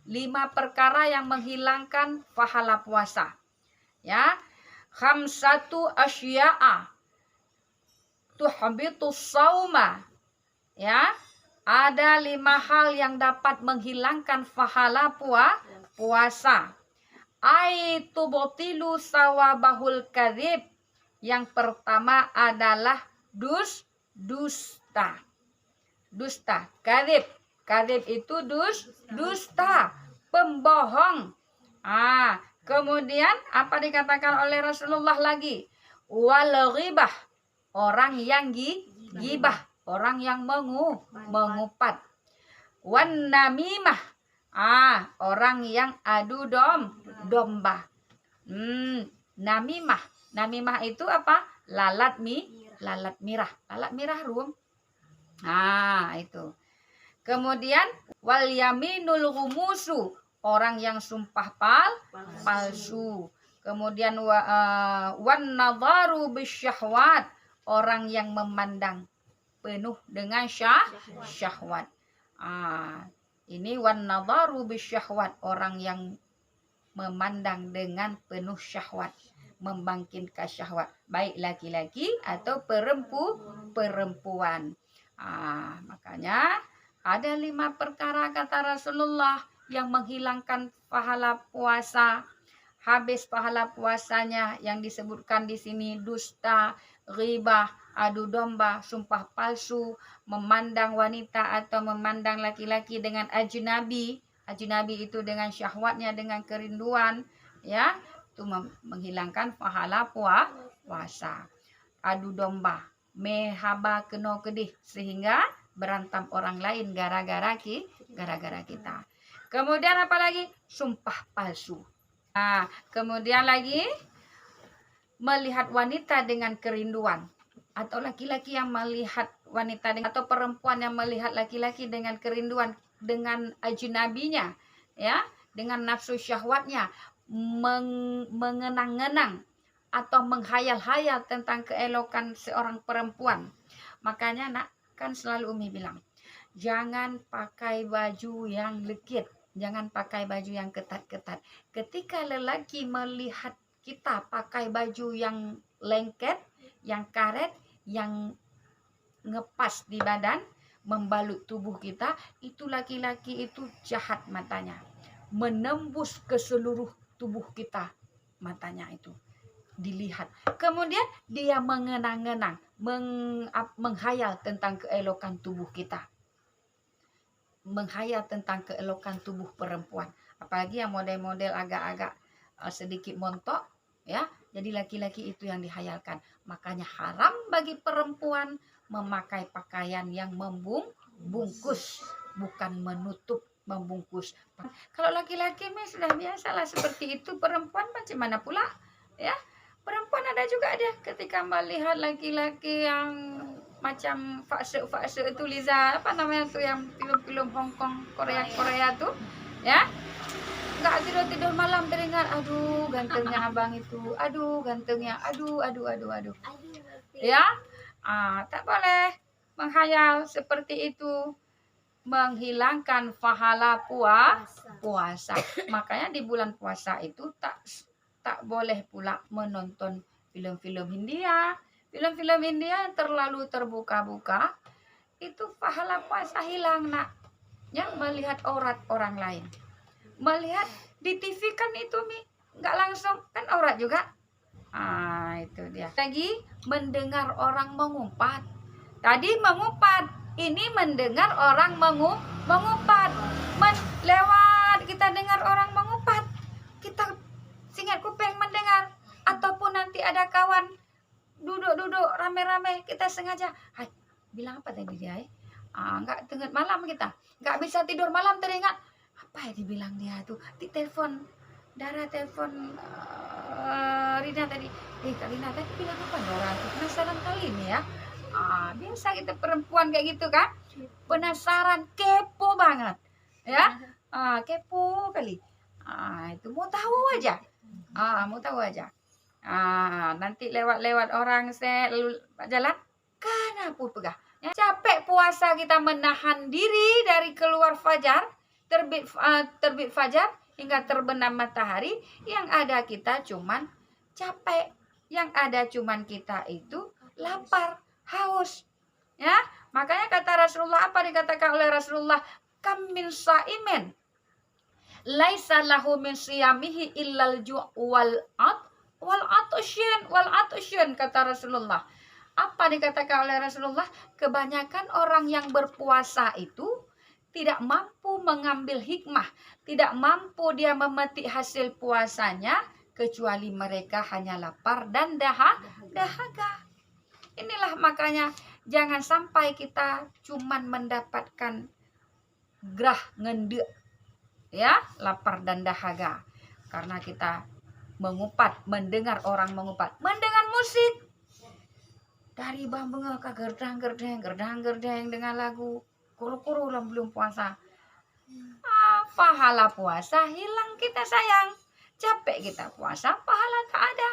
5 perkara yang menghilangkan pahala puasa. Ya, khamsatu asya'a tuhbitus sauma. Ya, ada 5 hal yang dapat menghilangkan pahala puasa. Aitu botilu sawabahul kadzib. Yang pertama adalah dusta. Dusta, kadzib. Kadzib itu dusta, pembohong. Kemudian apa dikatakan oleh Rasulullah lagi? Wal ghibah, orang yang gibah, orang yang mengupat. Wan namimah, orang yang adu domba. Namimah itu apa? Lalat mirah. Lalat mirah rum. Itu. Kemudian wal yaminul gumusu, orang yang sumpah palsu. Kemudian wan nadharu bisyahwat, orang yang memandang penuh dengan syahwat. Ini wan nadharu bisyahwat, orang yang memandang dengan penuh syahwat, membangkitkan syahwat, baik laki-laki atau perempuan. Makanya ada 5 perkara kata Rasulullah yang menghilangkan pahala puasa. Habis pahala puasanya yang disebutkan di sini dusta, ghibah, adu domba, sumpah palsu, memandang wanita atau memandang laki-laki dengan ajnabi. Ajnabi itu dengan syahwatnya, dengan kerinduan, ya, itu menghilangkan pahala puasa. Adu domba, mehaba keno kedih, sehingga berantam orang lain gara-gara kita. Kemudian apa lagi? Sumpah palsu. Kemudian lagi melihat wanita dengan kerinduan, atau laki-laki yang melihat wanita atau perempuan yang melihat laki-laki dengan kerinduan, dengan ajnabinya, ya, dengan nafsu syahwatnya, mengenang-ngenang atau menghayal-hayal tentang keelokan seorang perempuan. Makanya nak, kan selalu Umi bilang, jangan pakai baju yang lekit, jangan pakai baju yang ketat-ketat. Ketika lelaki melihat kita pakai baju yang lengket, yang karet, yang ngepas di badan, membalut tubuh kita, itu laki-laki itu jahat matanya, menembus ke seluruh tubuh kita, matanya itu dilihat. Kemudian dia mengenang-ngenang, menghayal tentang keelokan tubuh kita, menghayal tentang keelokan tubuh perempuan, apalagi yang model-model agak-agak sedikit montok, ya, jadi laki-laki itu yang dihayalkan. Makanya haram bagi perempuan memakai pakaian yang membungkus, bukan menutup, membungkus. Kalau laki-laki sudah biasalah seperti itu, perempuan macam mana pula, ya? Perempuan ada juga dia ketika melihat laki-laki yang macam fase itu, Liza, apa namanya tuh, yang film-film Hong Kong, Korea tuh, ya, nggak tidur malam teringat, aduh gantengnya abang itu, aduh gantengnya, aduh, ya, tak boleh menghayal seperti itu, menghilangkan pahala puasa. Makanya di bulan puasa itu tak boleh pula menonton film-film India. Film-film India yang terlalu terbuka-buka, itu pahala puasa hilang, nak. Yang melihat aurat orang lain, melihat di TV kan itu nggak langsung kan aurat juga. Itu dia. Lagi mendengar orang mengumpat. Tadi mengumpat, ini mendengar orang mengumpat. Lewat kita dengar orang mengumpat, kita singat kuping mendengar, ataupun nanti ada kawan duduk rame-rame, kita sengaja, hai, bilang apa tadi dia, nggak tengah malam, kita nggak bisa tidur malam, teringat apa ya dibilang dia tuh di telepon Rina tadi, Kak Rina tadi bilang apa Dara, penasaran kali ini ya. Biasa kita perempuan kayak gitu kan, penasaran, kepo banget, ya, kepo kali, itu mau tahu aja. Nanti lewat orang jalan, kenapa pegah? Ya, capek puasa kita menahan diri dari keluar fajar, terbit fajar hingga terbenam matahari, yang ada kita cuman capek, yang ada cuman kita itu lapar, haus. Ya, makanya kata Rasulullah, apa dikatakan oleh Rasulullah? Kam min saimin laisa lahu min siyamihi illal ju' wal atusyan kata Rasulullah. Apa dikatakan oleh Rasulullah? Kebanyakan orang yang berpuasa itu tidak mampu mengambil hikmah, tidak mampu dia memetik hasil puasanya, kecuali mereka hanya lapar dan dahaga. Inilah makanya jangan sampai kita cuman mendapatkan gerah ngendek, ya, lapar dan dahaga, karena kita mendengar orang mengupat, mendengar musik dari bambengah ke gerdang-gerdeng dengan lagu kuru-kuru belum puasa. Pahala puasa hilang kita sayang, capek kita puasa, pahala tak ada.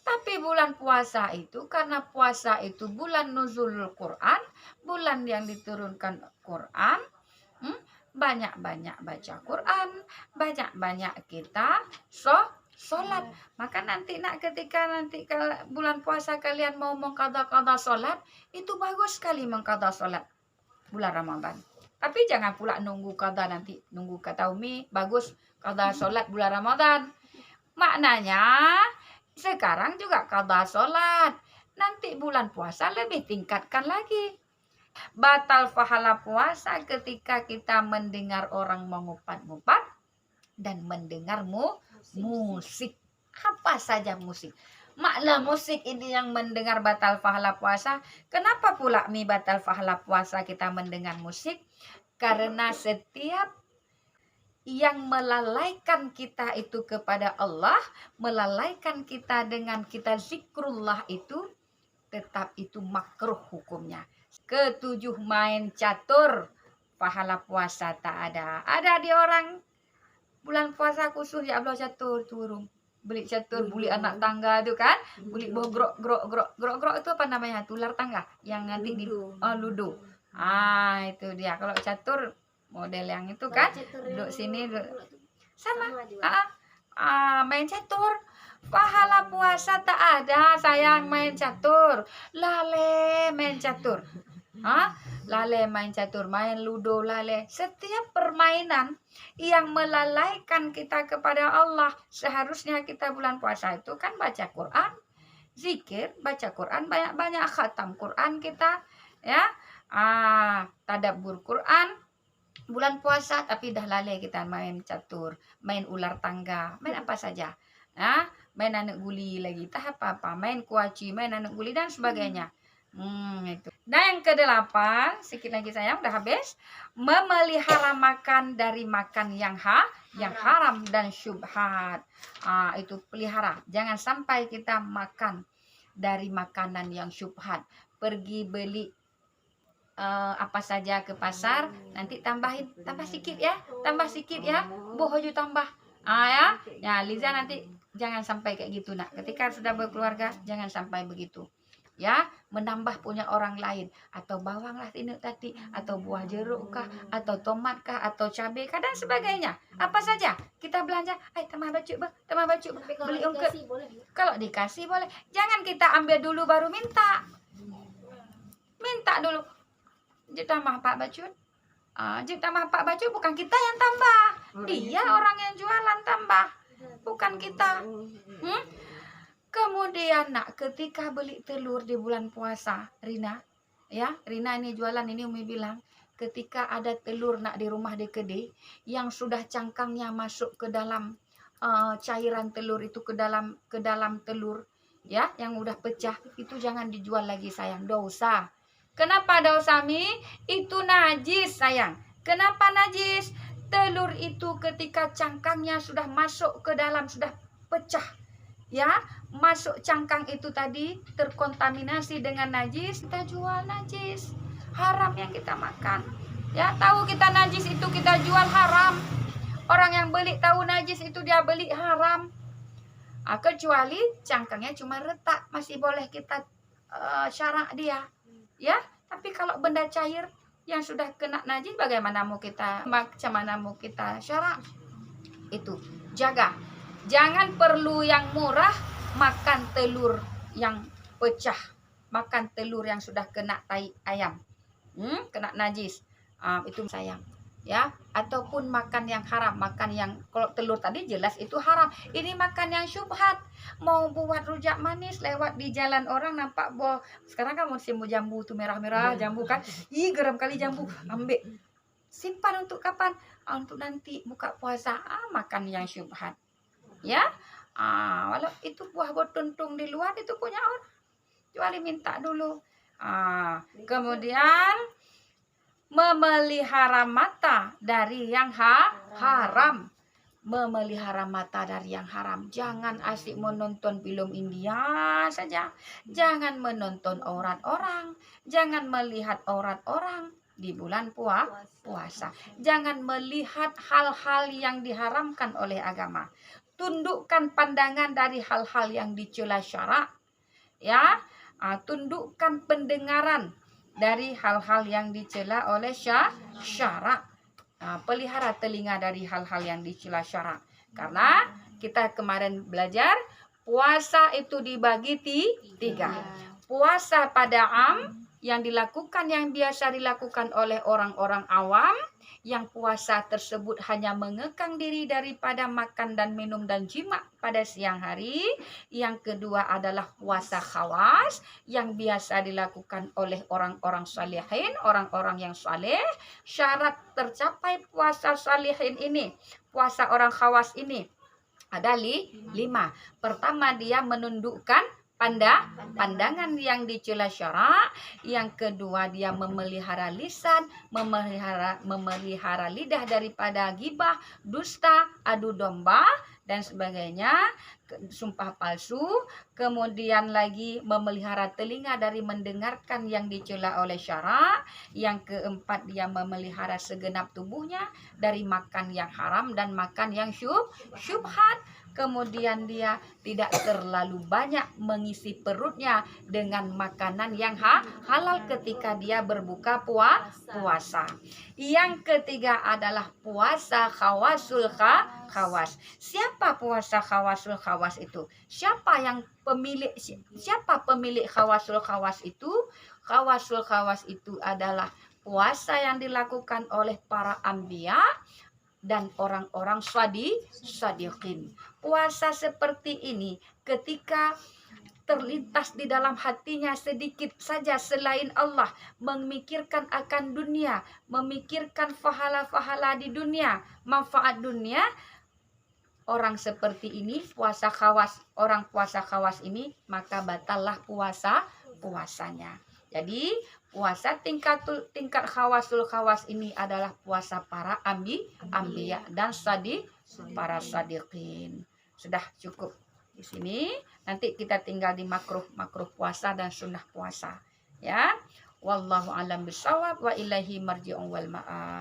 Tapi bulan puasa itu, karena puasa itu bulan nuzulul Quran, bulan yang diturunkan Quran, banyak-banyak baca Quran, banyak-banyak kita sholat. Maka nanti ketika kalau bulan puasa kalian mau mengqadha sholat, itu bagus sekali mengqadha sholat bulan Ramadan. Tapi jangan pula nunggu kata Umi, bagus qadha sholat bulan Ramadan. Maknanya sekarang juga qadha sholat, nanti bulan puasa lebih tingkatkan lagi. Batal pahala puasa ketika kita mendengar orang mengupat-ngupat dan mendengar musik. Apa saja musik. Makna musik ini yang mendengar batal pahala puasa. Kenapa pula batal pahala puasa kita mendengar musik? Karena setiap yang melalaikan kita itu kepada Allah, melalaikan kita dengan kita zikrullah itu, tetap itu makruh hukumnya. Ketujuh, main catur, pahala puasa tak ada. Ada di orang bulan puasa khusus, ya Allah, catur turun. Beli catur, beli anak tangga itu kan, beli grok itu apa namanya? Tular tangga yang nanti di ludo. Itu dia. Kalau catur model yang itu kan, duduk sini sama. Main catur. Pahala puasa tak ada sayang main catur. Lale main catur. Lale main catur, main ludo, lale. Setiap permainan yang melalaikan kita kepada Allah. Seharusnya kita bulan puasa itu kan baca Quran, zikir, baca Quran, banyak-banyak khatam Quran kita, ya. Tadabbur Quran bulan puasa, tapi dah lalai kita main catur, main ular tangga, main apa saja. Main anak guli lagi, tak apa-apa, main kuaci, main anak guli dan sebagainya. Itu. Dan yang ke-8, sedikit lagi sayang, udah habis. Memelihara makan dari makan yang haram dan syubhat. Itu pelihara. Jangan sampai kita makan dari makanan yang syubhat. Pergi beli apa saja ke pasar, nanti tambah sedikit ya, bohoju tambah. Ya, Liza nanti jangan sampai kayak gitu nak. Ketika sudah berkeluarga, jangan sampai begitu. Ya, menambah punya orang lain, atau bawang lah ini tadi, atau buah jeruk kah, atau tomat kah, atau cabai kah, dan sebagainya. Apa saja kita belanja, tambah baju, beli ungkep. Kalau dikasih boleh, jangan kita ambil dulu baru minta dulu. Tambah Pak Bacut. Tambah Pak Bacut, bukan kita yang tambah, dia orang yang jualan tambah, bukan kita. Kemudian ketika beli telur di bulan puasa, Rina ini jualan, ini Umi bilang, ketika ada telur di rumah DKD yang sudah cangkangnya masuk ke dalam cairan telur itu, ke dalam telur, ya, yang udah pecah, itu jangan dijual lagi sayang, dosa. Kenapa dosa, Mi? Itu najis sayang. Kenapa najis? Telur itu ketika cangkangnya sudah masuk ke dalam, sudah pecah, ya, masuk cangkang itu tadi terkontaminasi dengan najis, kita jual najis, haram yang kita makan. Ya, tahu kita najis itu kita jual haram. Orang yang beli tahu najis itu dia beli haram. Kecuali cangkangnya cuma retak, masih boleh kita syarak dia. Ya, tapi kalau benda cair yang sudah kena najis bagaimana mau kita, macam mana mau kita syarak? Itu jaga, jangan perlu yang murah makan telur yang pecah, makan telur yang sudah kena tai ayam, kena najis, itu sayang ya. Ataupun makan yang haram, makan yang, kalau telur tadi jelas itu haram, ini makan yang syubhat. Mau buat rujak manis lewat di jalan orang nampak buah, sekarang kan musim jambu tuh, merah-merah jambu kan, geram kali jambu, ambil simpan untuk kapan? Untuk nanti buka puasa, makan yang syubhat ya. Walau itu buah botuntung di luar itu punya orang, kecuali minta dulu. Kemudian memelihara mata dari yang haram. Memelihara mata dari yang haram. Jangan asik menonton film India saja. Jangan menonton aurat orang. Jangan melihat aurat orang di bulan puasa. Jangan melihat hal-hal yang diharamkan oleh agama. Tundukkan pandangan dari hal-hal yang dicela syarak. Ya, tundukkan pendengaran dari hal-hal yang dicela oleh syarak. Pelihara telinga dari hal-hal yang dicela syarak. Karena kita kemarin belajar puasa itu dibagi tiga. Puasa pada yang dilakukan, yang biasa dilakukan oleh orang-orang awam, yang puasa tersebut hanya mengekang diri daripada makan dan minum dan jima pada siang hari. Yang kedua adalah puasa khawas, yang biasa dilakukan oleh orang-orang salihin, orang-orang yang saleh. Syarat tercapai puasa salihin ini, puasa orang khawas ini ada 5. Pertama, dia menundukkan pandangan yang dicela syarak. Yang kedua, dia memelihara lisan, memelihara lidah daripada gibah, dusta, adu domba dan sebagainya, sumpah palsu. Kemudian lagi memelihara telinga dari mendengarkan yang dicela oleh syarak. Yang keempat, dia memelihara segenap tubuhnya dari makan yang haram dan makan yang syubhat. Kemudian dia tidak terlalu banyak mengisi perutnya dengan makanan yang halal ketika dia berbuka puasa. Yang ketiga adalah puasa khawasul khawas. Siapa puasa khawasul khawas itu? Siapa pemilik khawasul khawas itu? Khawasul khawas itu adalah puasa yang dilakukan oleh para anbiya dan orang-orang shadiqin. Puasa seperti ini ketika terlintas di dalam hatinya sedikit saja selain Allah, memikirkan akan dunia, memikirkan pahala-pahala di dunia, manfaat dunia, orang seperti ini puasa khawas, orang puasa khawas ini, maka batallah puasanya. Jadi puasa tingkat khawasul khawas ini adalah puasa para anbiya dan para shadiqin. Sudah cukup di sini. Nanti kita tinggal di makruh puasa dan sunnah puasa. Ya. Wallahu a'lam bishawab wa ilaihi marji'un wal ma'ab.